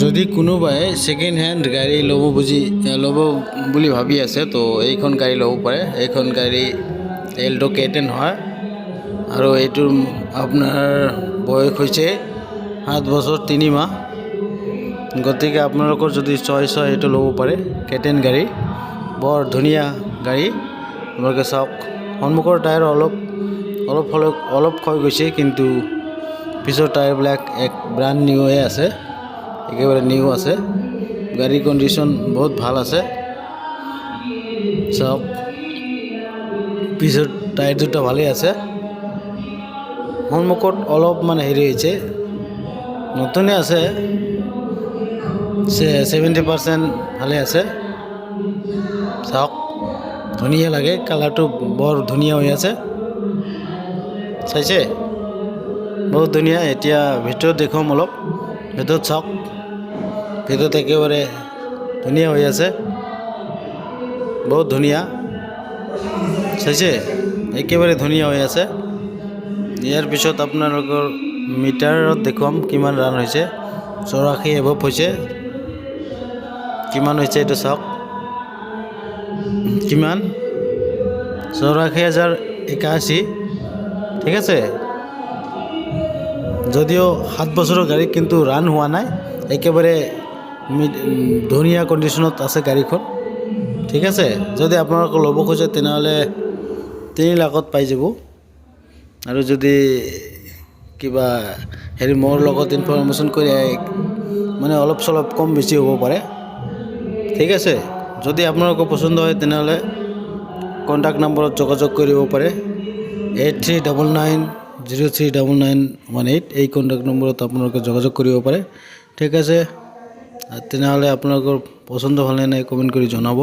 যদি কোনোবাই second hand গাড়ী ল'ব বুলি ভাবি আছে তো এইখন গাড়ী ল'ব পাৰে। এইখন গাড়ী এল্টো K10 হয় আৰু এইটোৰ আপোনাৰ বয়স হৈছে 7 বছৰ 3 মাহ। গতিকে আপোনালোকৰ যদি চইচ হয় এইটো ল'ব পাৰে। K10 গাড়ী বৰ ধুনীয়া গাড়ী। আপোনালোকে চাওক, সন্মুখৰ টায়াৰ অলপ ক্ষয় গৈছে, কিন্তু পিছৰ টায়াৰবিলাক এক ব্ৰাণ্ড নিউৱে আছে, একেবাৰে নিউ আছে। গাড়ীৰ কণ্ডিশ্যন বহুত ভাল আছে। চাওক, পিছৰ টায়াৰ দুটা ভালেই আছে। সন্মুখত অলপমান হেৰি হৈছে, নতুনে আছে, 70% ভালে আছে। চাওক, ধুনীয়া লাগে, কালাৰটো বৰ ধুনীয়া হৈ আছে, চাইছে? বহুত ধুনীয়া। এতিয়া ভিতৰত দেখুৱাম অলপ, ভিতৰত চাওক, ভিতৰত একেবাৰে ধুনীয়া হৈ আছে, বহুত ধুনীয়া, চাইছে? একেবাৰে ধুনীয়া হৈ আছে। ইয়াৰ পিছত আপোনালোকৰ মিটাৰত দেখুৱাম কিমান ৰান হৈছে। 84 এভৱ হৈছে। কিমান হৈছে এইটো চাওক, কিমান 84,081। ঠিক আছে, যদিও 7 বছৰৰ গাড়ী, কিন্তু ৰান হোৱা নাই, একেবাৰে ধুনীয়া কণ্ডিশ্যনত আছে গাড়ীখন। ঠিক আছে, যদি আপোনালোকে ল'ব খোজে তেনেহ'লে 3 লাখত পাই যাব। আৰু যদি কিবা হেৰি মোৰ লগত ইনফৰমেশ্যন কৰি মানে অলপ চলপ কম বেছি হ'ব পাৰে। ঠিক আছে, যদি আপোনালোকৰ পচন্দ হয় তেনেহ'লে কণ্টেক্ট নম্বৰত যোগাযোগ কৰিব পাৰে। 8399039918 এই কণ্টেক্ট নম্বৰত আপোনালোকে যোগাযোগ কৰিব পাৰে। ঠিক আছে, তেনেহ'লে আপোনালোকৰ পচন্দ হ'লে নাই কমেণ্ট কৰি জনাব।